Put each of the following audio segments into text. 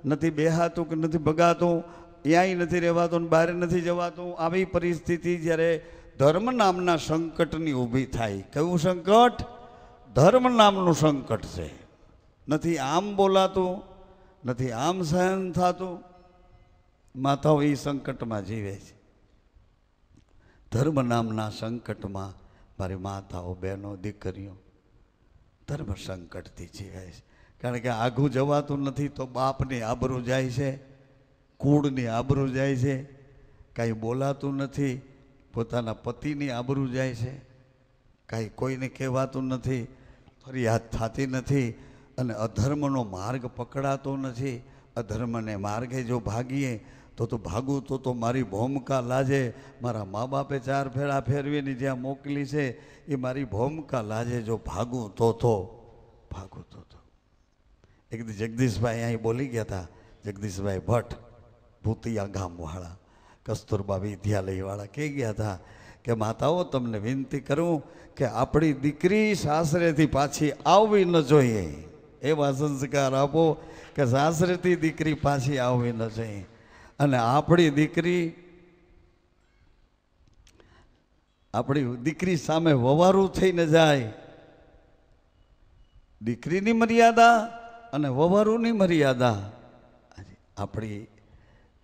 નથી બેહાતું કે નથી ભગાતું, ત્યાંય નથી રહેવાતું ને બહાર નથી જવાતું. આવી પરિસ્થિતિ જ્યારે ધર્મ નામના સંકટની ઊભી થાય. કયું સંકટ? ધર્મ નામનું સંકટ છે. નથી આમ બોલાતું, નથી આમ સહન થતું. માતાઓ એ સંકટમાં જીવે છે. ધર્મ નામના સંકટમાં મારી માતાઓ, બહેનો, દીકરીઓ ધર્મ સંકટથી જીવે છે. કારણ કે આઘું જવાતું નથી તો બાપની આબરૂ જાય છે, કુળની આબરૂ જાય છે. કાંઈ બોલાતું નથી, પોતાના પતિની આબરૂ જાય છે. કાંઈ કોઈને કહેવાતું નથી, ફરિયાદ થતી નથી અને અધર્મનો માર્ગ પકડાતો નથી. અધર્મને માર્ગે જો ભાગીએ તો ભાગું તો મારી ભૂમિકા લાજે. મારા મા બાપે 4 ફેરા ફેરવીને જ્યાં મોકલી છે એ મારી ભૂમિકા લાજે. જો ભાગું તો ભાગું તો. એક દી જગદીશભાઈ અહીં બોલી ગયા હતા, જગદીશભાઈ ભટ્ટ, ભૂતિયા ગામવાળા, કસ્તુરબા વિદ્યાલયવાળા, કહી ગયા હતા કે માતાઓ તમને વિનંતી કરું કે આપણી દીકરી સાસરેથી પાછી આવવી ન જોઈએ. એવા સંસ્કાર આપો કે સાસરેથી દીકરી પાછી આવવી ન જોઈએ. અને આપણી દીકરી સામે વવારું થઈને જાય. દીકરીની મર્યાદા અને વવારુની મર્યાદા. આપણી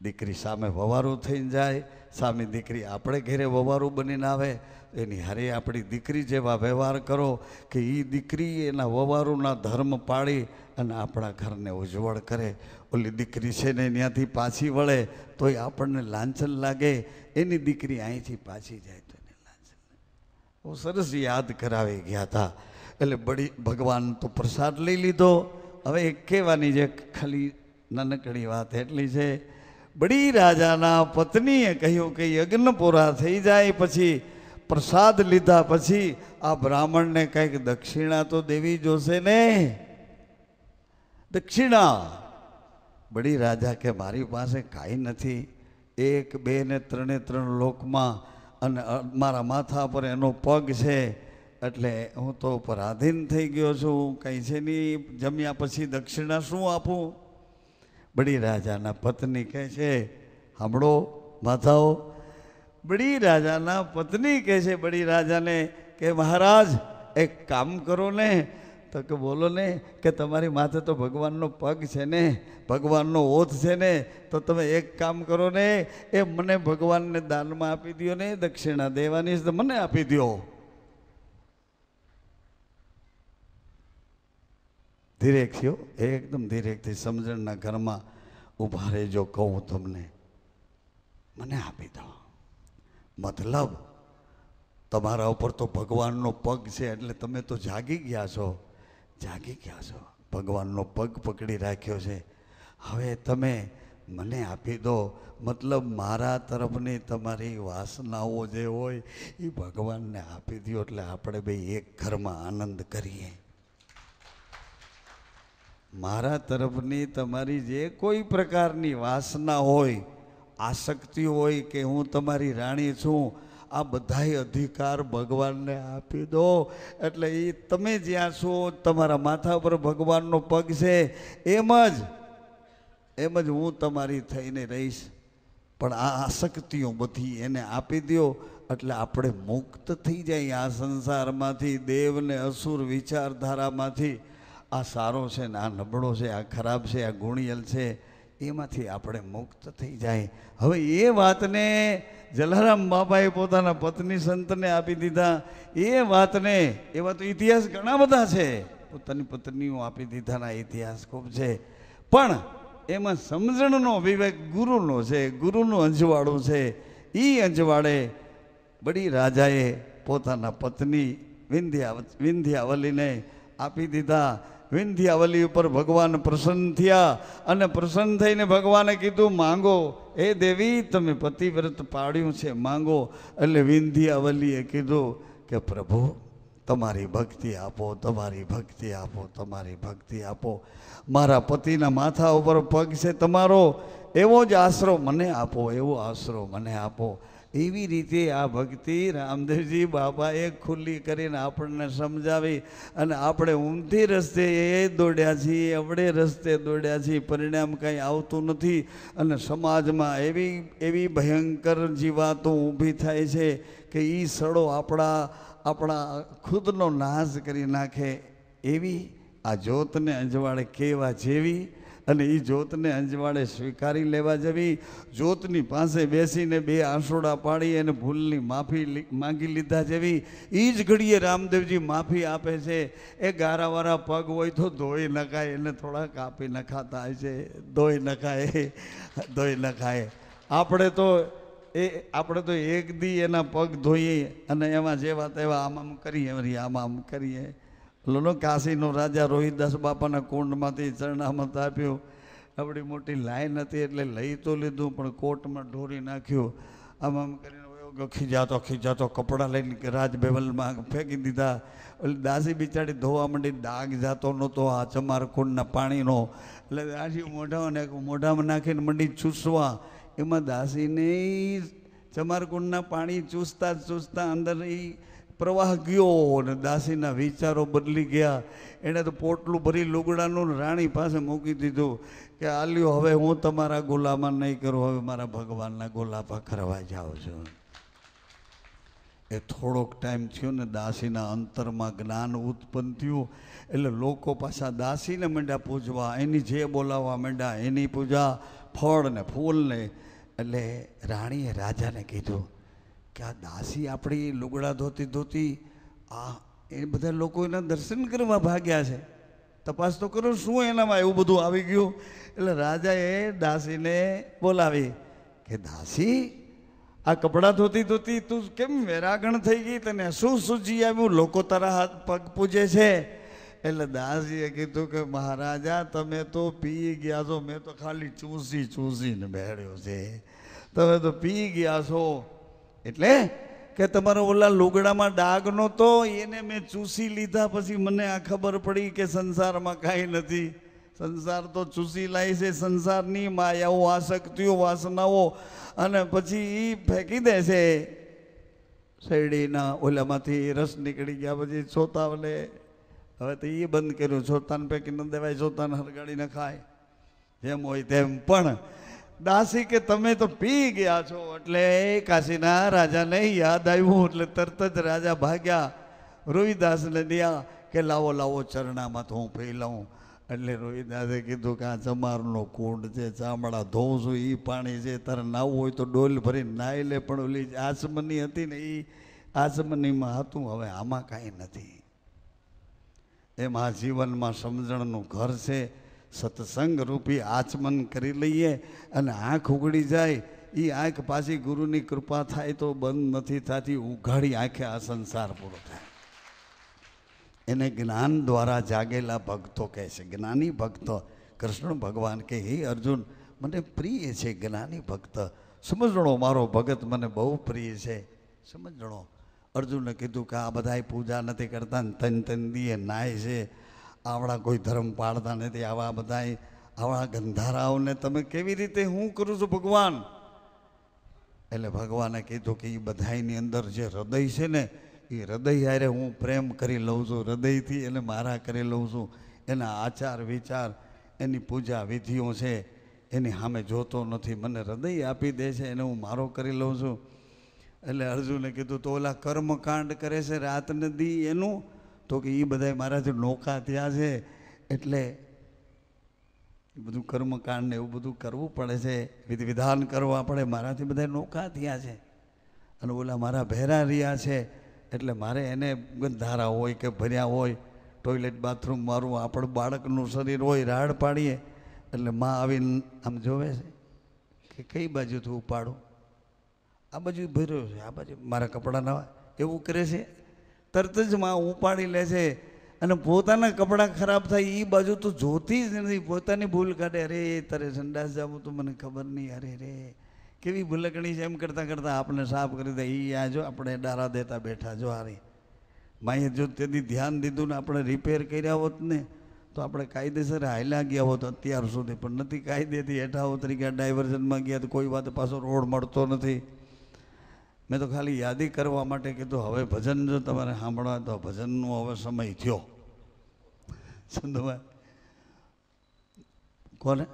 દીકરી સામે વવારું થઈને જાય, સામે દીકરી આપણે ઘેરે વવારું બનીને આવે, એની હારે આપણી દીકરી જેવા વ્યવહાર કરો કે એ દીકરી એના વવારુના ધર્મ પાળી અને આપણા ઘરને ઉજ્જવળ કરે. ઓલી દીકરી છે ને ત્યાંથી પાછી વળે તોય આપણને લાંછન લાગે, એની દીકરી અહીંથી પાછી જાય તો એને લાંછન લાગે. બહુ સરસ યાદ કરાવી ગયા હતા. એટલે બડી ભગવાન તો પ્રસાદ લઈ લીધો. હવે એક કહેવાની જે ખાલી નાનકડી વાત એટલી છે, બડી રાજાના પત્નીએ કહ્યું કે યજ્ઞ પૂરા થઈ જાય પછી, પ્રસાદ લીધા પછી આ બ્રાહ્મણને કંઈક દક્ષિણા તો દેવી જોશે ને. દક્ષિણા. બડી રાજા કે મારી પાસે કાંઈ નથી, 1, 2 ને 3 લોકમાં અને મારા માથા પર એનો પગ છે, એટલે હું તો પરાધીન થઈ ગયો છું. કંઈ છે નહીં, જમ્યા પછી દક્ષિણા શું આપું? બડી રાજાના પત્ની કહે છે, સાંભળો માતાઓ, બડી રાજાના પત્ની કહે છે બડી રાજાને કે મહારાજ એક કામ કરો ને. તો કે બોલો ને. કે તમારી માથે તો ભગવાનનો પગ છે ને, ભગવાનનો ઓથ છે ને, તો તમે એક કામ કરો ને, એ મને ભગવાનને દાનમાં આપી દો ને. દક્ષિણા દેવાની તો મને આપી દો. ધીરેકથી, એકદમ ધીરેકથી, સમજણના ઘરમાં ઊભા રહેજો. કહું તમને, મને આપી દો. મતલબ તમારા ઉપર તો ભગવાનનો પગ છે, એટલે તમે તો જાગી ગયા છો, ભગવાનનો પગ પકડી રાખ્યો છે. હવે તમે મને આપી દો. મતલબ મારા તરફની તમારી વાસનાઓ જે હોય એ ભગવાનને આપી દો, એટલે આપણે બે એક ઘરમાં આનંદ કરીએ. મારા તરફની તમારી જે કોઈ પ્રકારની વાસના હોય, આસક્તિ હોય કે હું તમારી રાણી છું, આ બધાય અધિકાર ભગવાનને આપી દો. એટલે એ તમે જ્યાં છો, તમારા માથા પર ભગવાનનો પગ છે, એમ જ હું તમારી થઈને રહીશ. પણ આ આસક્તિઓ બધી એને આપી દો, એટલે આપણે મુક્ત થઈ જાય આ સંસારમાંથી, દેવ ને અસુર વિચારધારામાંથી. આ સારો છે ને આ નબળો છે, આ ખરાબ છે, આ ગુણિયલ છે, એમાંથી આપણે મુક્ત થઈ જાય. હવે એ વાતને જલારામ બાપાએ પોતાના પત્ની સંતને આપી દીધા. એ વાતને, એવા તો ઇતિહાસ ઘણા બધા છે, પોતાની પત્નીઓ આપી દીધાના ઇતિહાસ ખૂબ છે. પણ એમાં સમજણનો વિવેક ગુરુનો છે, ગુરુનું અંજવાળું છે. એ અંજવાળે બડી રાજાએ પોતાના પત્ની વિંધ્યાવલીને આપી દીધા. વિંધ્યાવલી ઉપર ભગવાન પ્રસન્ન થયા અને પ્રસન્ન થઈને ભગવાને કીધું, માંગો. એ દેવી, તમે પતિવ્રત પાડ્યું છે, માંગો. એટલે વિંધ્યાવલીએ કીધું કે પ્રભુ તમારી ભક્તિ આપો, તમારી ભક્તિ આપો, તમારી ભક્તિ આપો. મારા પતિના માથા ઉપર પગ છે તમારો, એવો જ આશરો મને આપો, એવો આશરો મને આપો. એવી રીતે આ ભક્તિ રામદેવજી બાબાએ ખુલ્લી કરીને આપણને સમજાવી અને આપણે ઊંધી રસ્તે એ દોડ્યા છીએ, અવળે રસ્તે દોડ્યા છીએ, પરિણામ કંઈ આવતું નથી. અને સમાજમાં એવી ભયંકર જીવાતો ઊભી થાય છે કે એ સડો આપણા ખુદનો નાશ કરી નાખે. એવી આ જ્યોતને અંજવાળે કેવા જેવી અને એ જ્યોતને અંજવાળે સ્વીકારી લેવા જેવી. જ્યોતની પાસે બેસીને બે આંસોડા પાડી અને ભૂલની માફી માંગી લીધા જેવી. એ જ ઘડીએ રામદેવજી માફી આપે છે. એ ગારાવાળા પગ હોય તો ધોઈ નખાય, એને થોડા કાપી નખાતા હોય છે. ધોઈ નખાય. આપણે તો એક દી એના પગ ધોઈએ અને એમાં જેવા તેવા આમ કરીએ, આમ કરીએ. લોનો કાશીનો રાજા રોહિતદાસ બાપાના કુંડમાંથી ચરણામત આપ્યું. આપણી મોટી લાઈન હતી એટલે લઈ તો લીધું, પણ કોર્ટમાં ઢોરી નાખ્યું. આમ કરીને ખીજાતો કપડાં લઈને રાજભવનમાં ફેંકી દીધા. એટલે દાસી બિચારી ધોવા માંડી, ડાઘ જાતો નહોતો આ ચમારકુંડના પાણીનો. એટલે દાસી મોઢામાં નાખીને મંડી ચૂસવા. એમાં દાસીને ચમારકુંડના પાણી ચૂસતા અંદર એ પ્રવાહ ગયો અને દાસીના વિચારો બદલી ગયા. એણે તો પોટલું ભરી લુગડાનું રાણી પાસે મૂકી દીધું કે આલ્યો હવે હું તમારા ગુલામાં નહીં કરું, હવે મારા ભગવાનના ગુલાબા કરવા જાઉં છું. એ થોડોક ટાઈમ થયો ને દાસીના અંતરમાં જ્ઞાન ઉત્પન્ન થયું. એટલે લોકો પાછા દાસીને માંડ્યા પૂજવા, એની જે બોલાવવા માંડ્યા, એની પૂજા ફળ ને ફૂલ ને. એટલે રાણીએ રાજાને કીધું કે આ દાસી આપણી લુગડા ધોતી એ બધા લોકો એના દર્શન કરવા ભાગ્યા છે, તપાસ તો કરો શું એનામાં એવું બધું આવી ગયું. એટલે રાજાએ દાસીને બોલાવી કે દાસી આ કપડાં ધોતી તું કેમ વેરાગણ થઈ ગઈ, તને શું સૂજી આવ્યું, લોકો તારા હાથ પગ પૂજે છે. એટલે દાસીએ કીધું કે મહારાજા તમે તો પી ગયા છો, મેં તો ખાલી ચૂસીને બેઠ્યો છે, તમે તો પી ગયા છો. એટલે કે તમારો ઓલા લુગડામાં ડાઘ નહોતો, એને મેં ચૂસી લીધા. પછી મને આ ખબર પડી કે સંસારમાં કાંઈ નથી, સંસાર તો ચૂસી લાય છે, સંસારની માયાઓ, આસક્તિઓ, વાસનાઓ, અને પછી એ ફેંકી દે છે. શેરડીના ઓલામાંથી રસ નીકળી ગયા પછી છોતાવલે હવે તો એ બંધ કર્યું. છોતાને ફેંકી ન દેવાય, છોતાને હરગાડીને ખાય, જેમ હોય તેમ. પણ દાસી કે તમે તો પી ગયા છો. એટલે કાશીના રાજાને યાદ આવ્યું. એટલે તરત જ રાજા ભાગ્યા, રોહિદાસને દિયા કે લાવો ચરણામાં તો હું પી લઉં. એટલે રોહિદાસે કીધું કે આ ચમારનો કુંડ છે, ચામડા ધોઉં છું, એ પાણી છે, તારે નાવું હોય તો ડોલ ભરીને નાહી લે. પણ ઓલી આસમની હતી ને એ આસમનીમાં હતું, હવે આમાં કાંઈ નથી. એમ આ જીવનમાં સમજણનું ઘર છે. સત્સંગ રૂપી આચમન કરી લઈએ અને આંખ ઉઘડી જાય. એ આંખ પાછી ગુરુની કૃપા થાય તો બંધ નથી થતી, ઉઘાડી આંખે આ સંસાર પૂરો થાય. એને જ્ઞાન દ્વારા જાગેલા ભક્તો કહે છે, જ્ઞાની ભક્ત. કૃષ્ણ ભગવાન કે હે અર્જુન મને પ્રિય છે જ્ઞાની ભક્ત, સમજણો મારો ભગત મને બહુ પ્રિય છે, સમજણો. અર્જુને કીધું કે આ બધા પૂજા નથી કરતા ને તન દીએ નાય છે, આવડા કોઈ ધર્મ પાળતા નથી, આવા ગંધારાઓને તમે કેવી રીતે હું કરું છું ભગવાન. એટલે ભગવાને કીધું કે એ બધાની અંદર જે હૃદય છે ને એ હૃદય હારે હું પ્રેમ કરી લઉં છું, હૃદયથી એને મારા કરી લઉં છું. એના આચાર વિચાર, એની પૂજા વિધિઓ છે એની સામે જોતો નથી, મને હૃદય આપી દે છે, એને હું મારો કરી લઉં છું. એટલે અર્જુને કીધું તો ઓલા કર્મકાંડ કરે છે રાત ને દી એનું, તો કે એ બધા મારાથી નોખા થયા છે, એટલે એ બધું કર્મકાંડ ને એવું બધું કરવું પડે છે, વિધિ વિધાન કરવા પડે, મારાથી બધા નોખા થયા છે. અને ઓલા મારા ભેરા રહ્યા છે, એટલે મારે એને ગંધારા હોય કે ભર્યા હોય, ટોયલેટ બાથરૂમ મારું આપણું બાળકનું શરીર હોય, રાડ પાડીએ એટલે માં આવીને આમ જોવે છે કે કઈ બાજુથી ઉપાડું, આ બાજુ ભર્યો છે, આ બાજુ મારા કપડાં નવા, એવું કરે છે. તરત જ માં ઉપાડી લે છે અને પોતાના કપડાં ખરાબ થાય એ બાજુ તો જોતી જ નથી, પોતાની ભૂલ કાઢે. અરે તારે સંડાસ જવું તો મને ખબર નહીં, અરે રે કેવી ભૂલકણી છે, એમ કરતાં કરતાં આપણે સાફ કરી દે. એ આ જો આપણે ડારા દેતા બેઠા, જો હારી માએ જો તેથી ધ્યાન દીધું ને આપણે રિપેર કર્યા હોત ને તો આપણે કાયદેસર હાલ્યા ગયા હોત અત્યાર સુધી, પણ નથી કાયદેથી હેઠા ઉતરી ગયા, ડાયવર્ઝનમાં ગયા તો કોઈ વાત પાછો રોડ મળતો નથી. મેં તો ખાલી યાદી કરવા માટે કીધું હવે ભજન જો તમારે સાંભળવા તો ભજનનો હવે સમય થયો. સંતોભાઈ કોને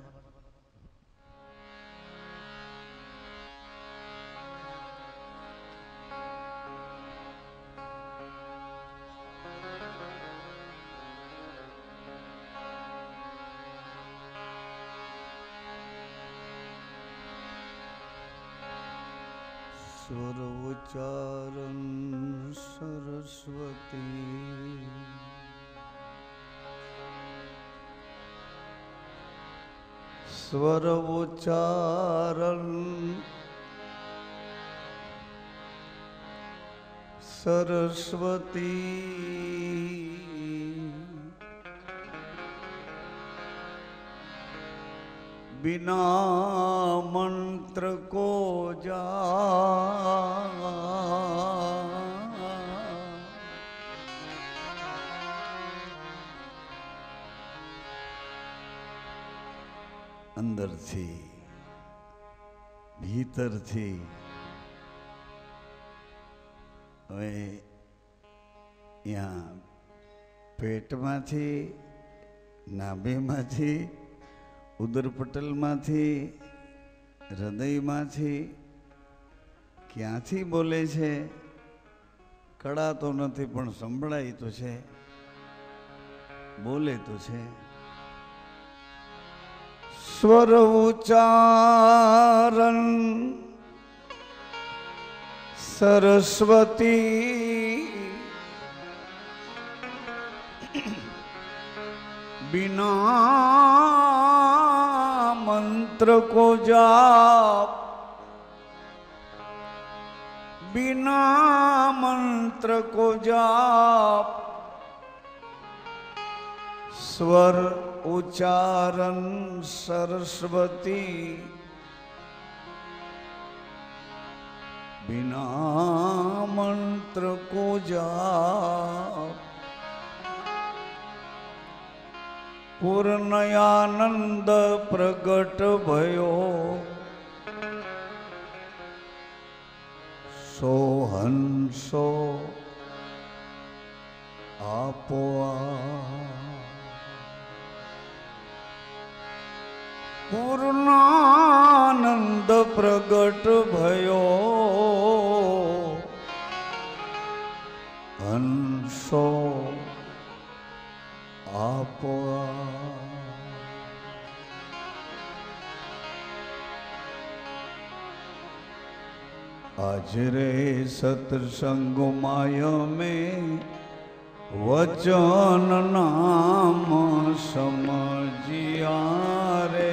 સ્વર ઉચ્ચારણ સરસ્વતી સ્વર ઉચ્ચારણ સરસ્વતી बिना मंत्र को जा अंदर थी भीतर थी હવે यहाँ पेट में थी नाभि में थी ઉદર પટલમાંથી હૃદયમાંથી ક્યાંથી બોલે છે કળાતો નથી પણ સંભળાય તો છે બોલે તો છે સ્વર ઉચ્ચારણ સરસ્વતી बिना मंत्र को जाप बिना मंत्र को जाप स्वर उच्चारण सरस्वती बिना मंत्र को जाप पूर्णयानंद प्रगट भयो सो हंसो आपोआ पूर्णानंद प्रगट भयो हंसो आपोआ आज रे सत्संग माया में वचन नाम समझिया रे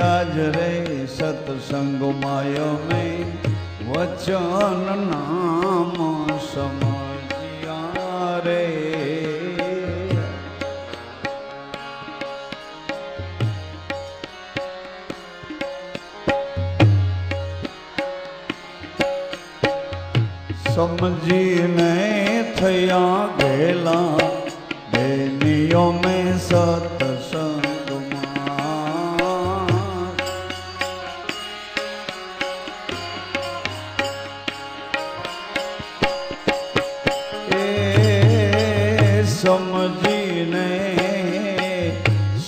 आज रे सत्संग माया में वचन नाम समझिया रे समझीने थया गेला बेनियों में सत्संग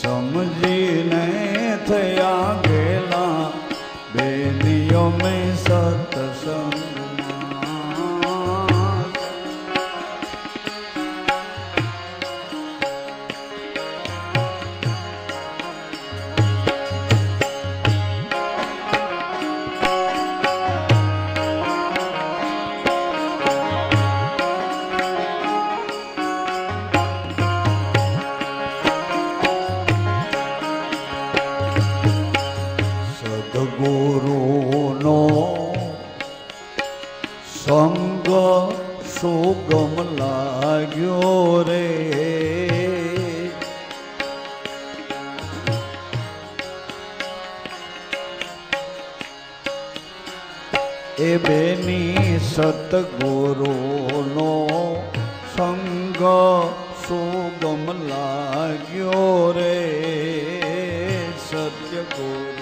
समझीने थया गेला बेनियों में सत्संग સદગુરુનો સંગ સુગમ લાગ્યો રે એ બેની સતગુરુનો સંગ સુગમ લાગ્યો રે સત્યગુરુ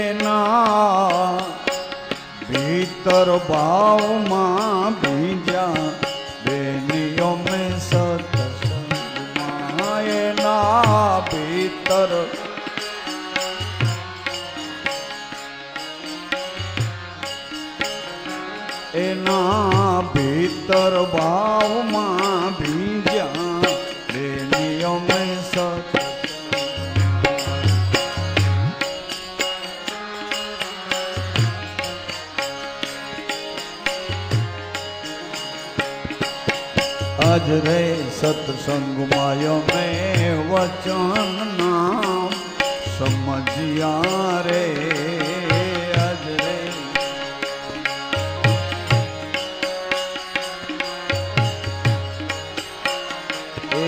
એના ભીતર ભાવમાં બીજા બેનીઓ મેં સત્સંગમાં એના ભીતર એના ભીતર ભાવમાં બીજા બેનીઓ મેં આજ રે સત્સંગમાં મેં વચન નામ સમજ્યા રે આજ રે એ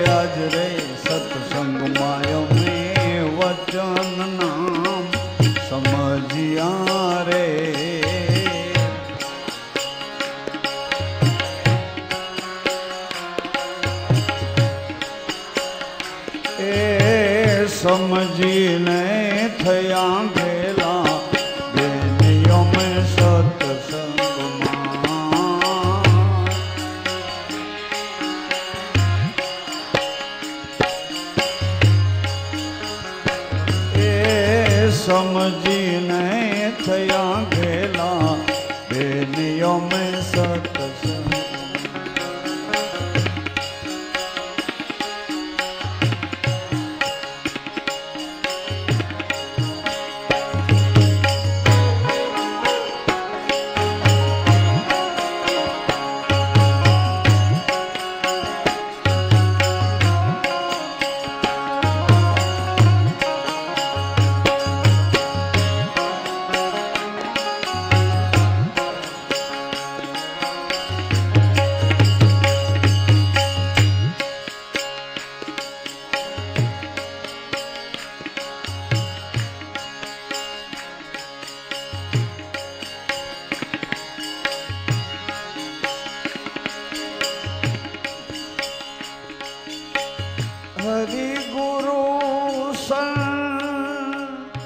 આજ રે સત્સંગમાં મેં વચન નામ સમજ્યા રે સમજીને થયા ભેલા બેનીઓ મેં સત્સંગમાં એ સમજીને થયા ભેલા બેનીઓ મેં સત્સંગ હરિ ગુરુ સંત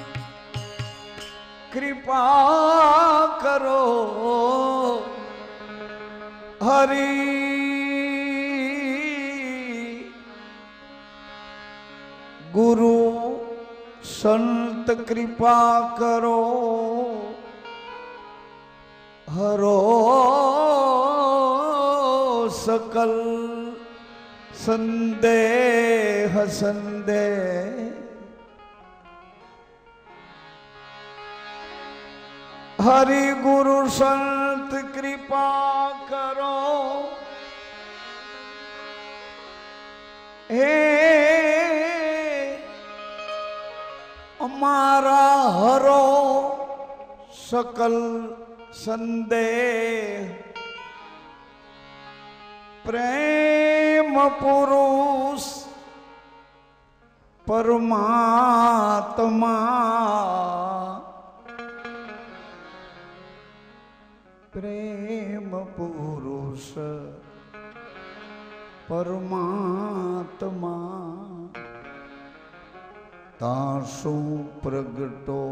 કૃપા કરો હરિ ગુરુ સંત કૃપા કરો હરો સકલ સંદેહ સંદેહ હરિ ગુરુ સંત કૃપા કરો હે અમારા હરો સકલ સંદેહ પ્રેમ પુરુષ પરમાત્મા પ્રેમ પુરુષ પરમાત્મા તાસુ પ્રગટો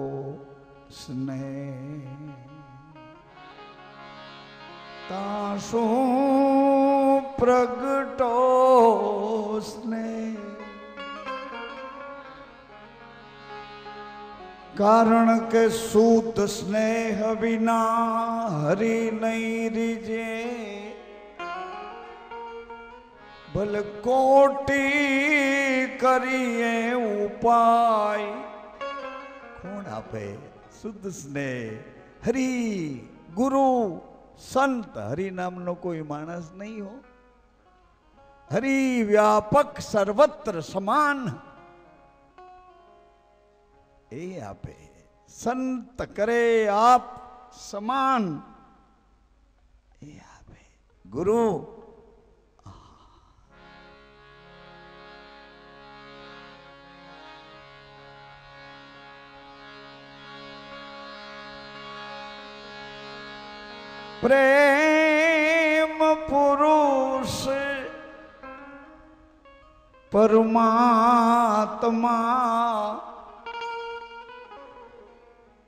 સ્નેહ તાસુ પ્રગટો સ્નેહ કારણ કે સૂત સ્નેહ વિના હરિ નહીં રીજે ભલે કોટી કરીએ ઉપાય કોણ આપે શુદ્ધ સ્નેહ હરિ ગુરુ સંત હરિ નામનો કોઈ માણસ નહીં હો હરિ વ્યાપક સર્વત્ર સમાન એ આપે સંત કરે આપ સમાન એ આપે ગુરુ प्रेम पुरुष परमात्मा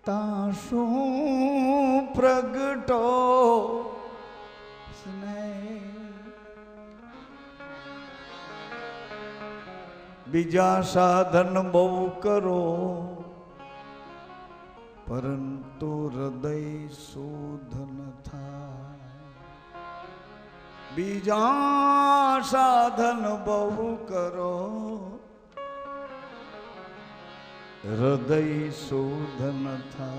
ताशु प्रगटो बीजा साधन बहु करो परंतु हृदय शुद्ध न था। बीजा साधन बहु करो हृदय शुद्ध न था।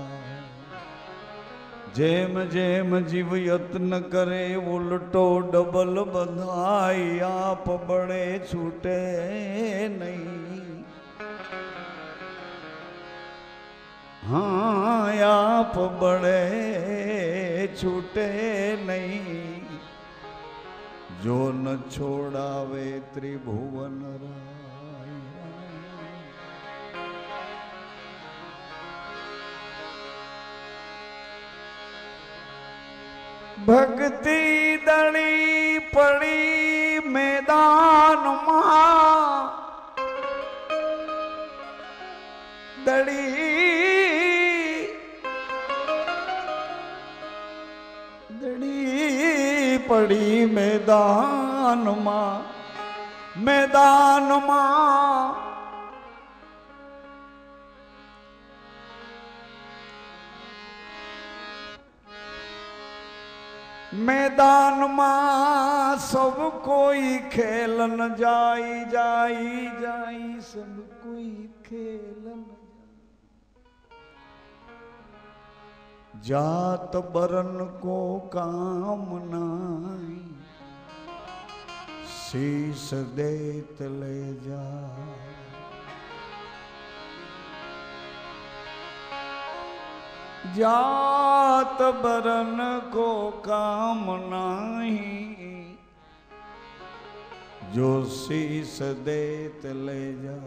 जेम जेम जीव यत्न करे उल्टो डबल बंधाई आप बड़े छूटे नहीं। हाँ आप बड़े छूटे नहीं जो न छोड़ावे त्रिभुवन राय। भक्ति दड़ी पड़ी मैदान मां दड़ी दड़ी पड़ी मैदान मां मैदान मां मैदान मां सब कोई खेलन जाई जाई जाई सब कोई खेलन जात बरन को काम नाई शीश देत ले जा। जात बरन को काम नहीं जो शीस देत ले जा।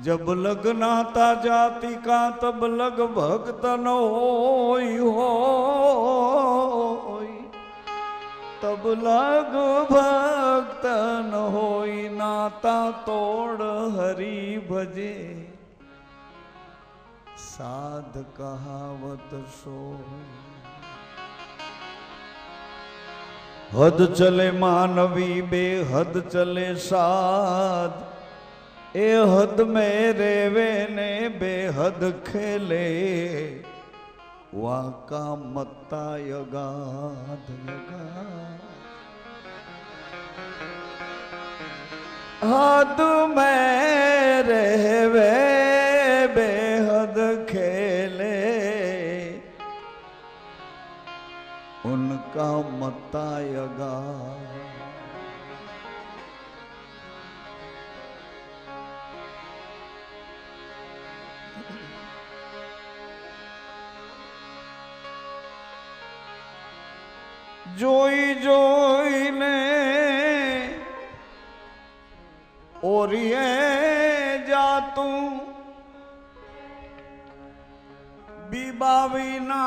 जब लग नाता जाति का तब लग भक्तन होई होई तब लग भक्तन होई नाता तोड़ हरि भजे साध कहावत सो। हद चले मानवी बेहद चले साध ए हद में रेवे ने बेहद खेले वाका मत्ता यगाध हद में रेवे बेहद खेले उनका मत्ता यगा। जोई जोई ने और ये जा तू बीबावी ना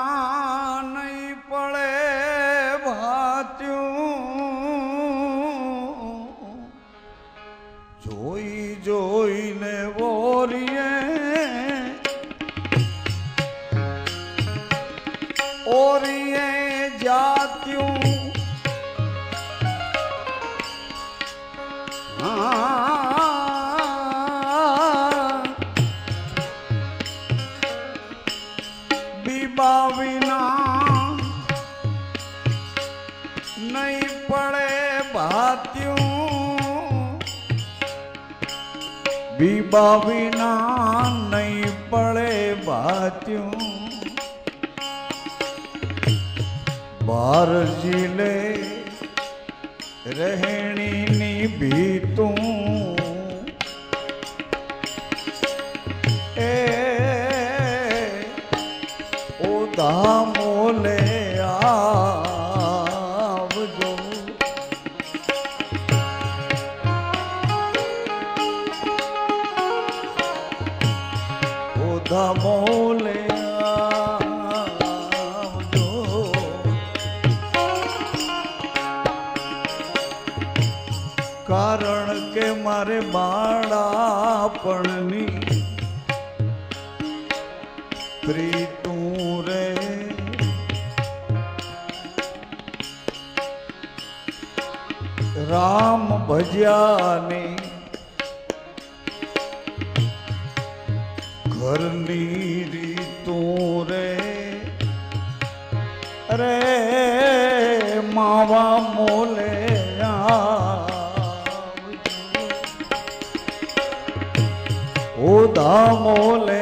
नहीं पड़े भात्यूं जोई जोई ने बोरिए और ये जात्यूं बीबाविना नहीं पड़े भात्यूं बीबाविना नहीं पड़े भात्यूं बार जिले रहनी नी भी तू मोले आवजो मोले आवजो કારણ કે મારે બાળાપણની પ્રીતું રે રામ ભજ્યાની ઘરની રીતું રે અરે માવા મોલે ઓધા મોલે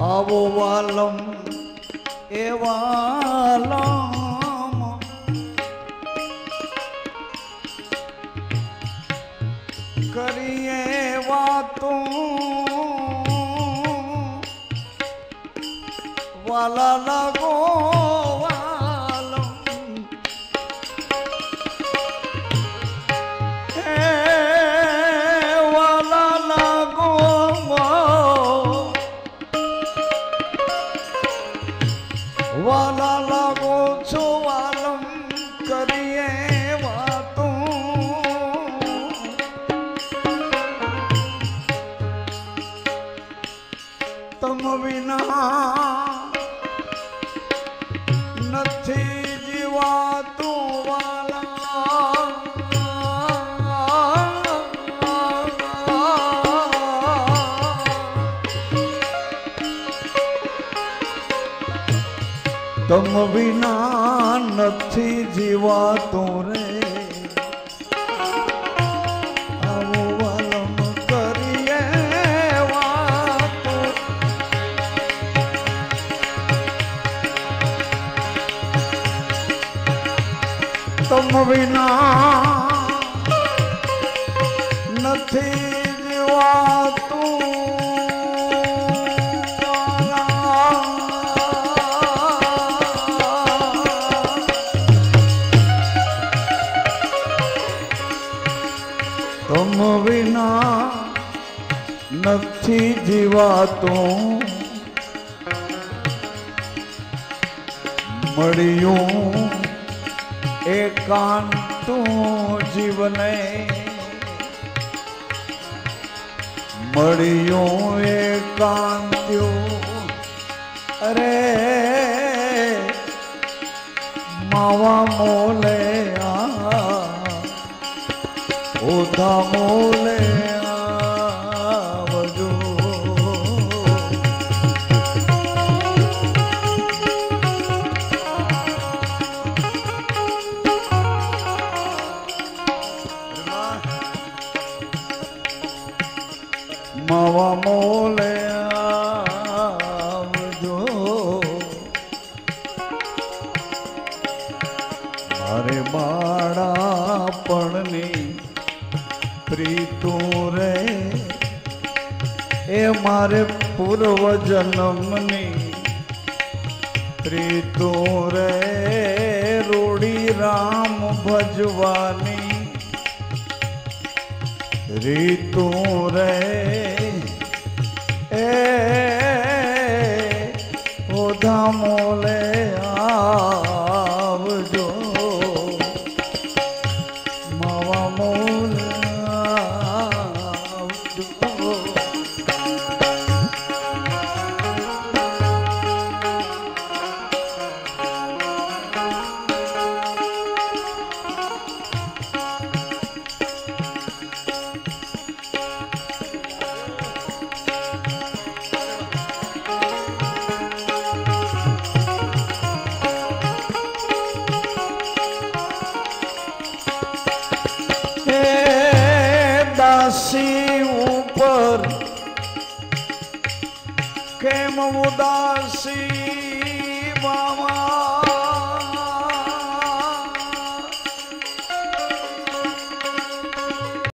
આવો વાલમ એ વાલમ કરીએ વાતો વાલા લાગો વાલમ વાલા લાગો વાલા લાગો છો વાલમ કરીએ વાતો તમ વિના નથી જીવાતું વાલા તમ વિના નથી જીવાતું રે આવો વાલમ કરીએ વાતો તમ વિના નથી જીવાતું તમ વિના નથી જીવાતું મળ્યું એકાંતું જીવને મળ્યું એકાંત્યું અરે માવા મોલે ઓધા મોલે આવજો માવા મોલે આવજો મારે બાળાપણની પ્રીતું રે એ મારે પૂર્વ જન્મની પ્રીતું રે રૂડી રામ ભજવાની રીતું રે એ ઓધા મોલે આવજો માવા મોલે દાસી ઉપર કેમ ઉદાસ